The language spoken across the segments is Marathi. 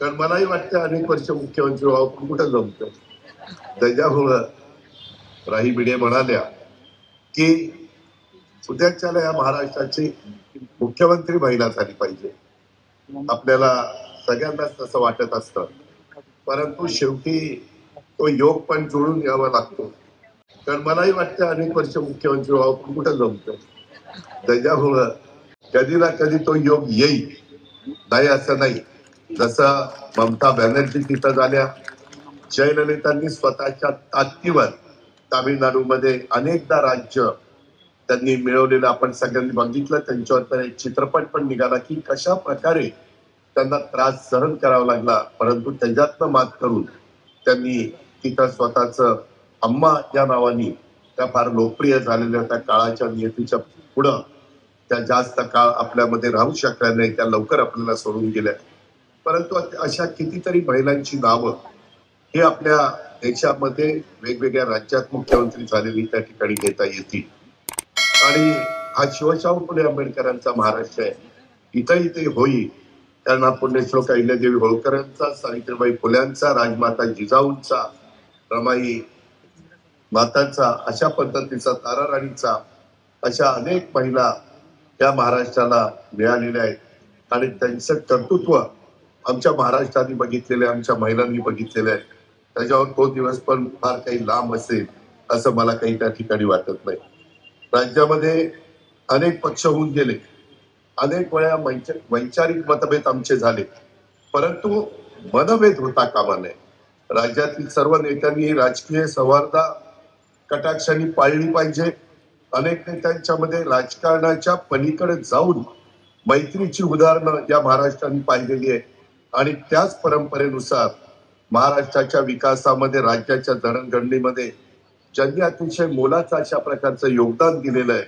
कारण मलाही वाटतं अनेक वर्ष मुख्यमंत्री व्हावं, पण कुठं जमतं. त्याच्यामुळं राही भिडे म्हणाल्या की उद्याच्याला या महाराष्ट्राची मुख्यमंत्री महिला झाली पाहिजे. आपल्याला सगळ्यांनाच तसं वाटत असतं, परंतु शेवटी तो योग पण जुळून यावा लागतो. कारण मलाही वाटतं अनेक वर्ष मुख्यमंत्री व्हावं, पण कुठं जमतं. त्याच्यामुळं कधी ना कधी तो योग येईल, नाही असं नाही. जसं ममता बॅनर्जी तिथं झाल्या, जयललितांनी स्वतःच्या ताकदीवर तामिळनाडूमध्ये अनेकदा राज्य त्यांनी मिळवलेलं आपण सगळ्यांनी बघितलं. त्यांच्यावर तर एक चित्रपट पण निघाला की कशा प्रकारे त्यांना त्रास सहन करावा लागला, परंतु त्याच्यातनं मात करून त्यांनी तिथं स्वतःच अम्मा या नावाने त्या फार लोकप्रिय झालेल्या त्या काळाच्या नियतीच्या पुढं त्या जास्त काळ आपल्यामध्ये राहू शकल्या नाही, त्या लवकर आपल्याला सोडून गेल्या. परंतु अशा कितीतरी महिलांची नावं हे आपल्या देशामध्ये वेगवेगळ्या राज्यात मुख्यमंत्री झालेली त्या ठिकाणी घेता येतील. आणि हा शिवशाहू फुले आंबेडकरांचा महाराष्ट्र आहे. इथंही ते होईल, कारण हा पुण्यश्लोक अहिल्यादेवी होळकरांचा, सावित्रीबाई फुल्यांचा, राजमाता जिजाऊंचा, रमाई मातांचा, अशा पद्धतीचा, ताराराणीचा, अशा अनेक महिला या महाराष्ट्राला मिळालेल्या आहेत आणि त्यांचं कर्तृत्व आमच्या महाराष्ट्राने बघितलेले, आमच्या महिलांनी बघितलेले आहे. त्याच्यावर तो दिवस पण फार काही लांब असेल असं मला काही त्या ठिकाणी वाटत नाही. राज्यामध्ये अनेक पक्ष होऊन गेले, अनेक वेळा वैचारिक मतभेद आमचे झाले, परंतु मनभेद होता कामा नये. राज्यातील सर्व नेत्यांनी राजकीय सौहार्द कटाक्षाने पाळली पाहिजे. अनेक नेत्यांच्या मध्ये राजकारणाच्या पलीकडे जाऊन मैत्रीची उदाहरणं या महाराष्ट्राने पाहिलेली आहे आणि त्याच परंपरेनुसार महाराष्ट्राच्या विकासामध्ये, राज्याच्या जडणघडणीमध्ये ज्यांनी अतिशय मोलाचं अशा प्रकारचं योगदान दिलेलं आहे,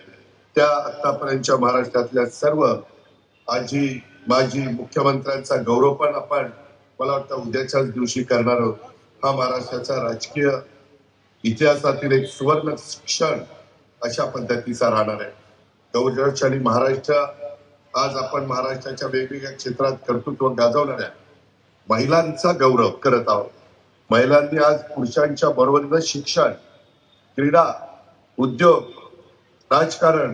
त्या आतापर्यंतच्या महाराष्ट्रातल्या सर्व आजी माजी मुख्यमंत्र्यांचा गौरव पण आपण मला वाटतं उद्याच्याच दिवशी करणार आहोत. हा महाराष्ट्राचा राजकीय इतिहासातील एक सुवर्ण क्षण अशा पद्धतीचा राहणार आहे. गौरवशाली महाराष्ट्र, आज आपण महाराष्ट्राच्या वेगवेगळ्या क्षेत्रात कर्तृत्व गाजवणाऱ्या महिलांचा गौरव करत आहोत. महिलांनी आज पुरुषांच्या बरोबरीनं शिक्षण, क्रीडा, उद्योग, राजकारण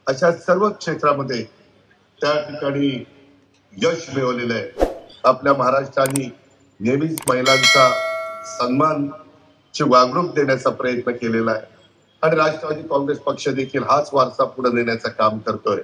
अशा सर्व क्षेत्रामध्ये त्या ठिकाणी यश मिळवलेलं आहे. आपल्या महाराष्ट्राने नेहमीच महिलांचा सन्मानची वागणूक देण्याचा प्रयत्न केलेला आहे आणि राष्ट्रवादी काँग्रेस पक्ष देखील हाच वारसा पुढे नेण्याचं काम करतोय.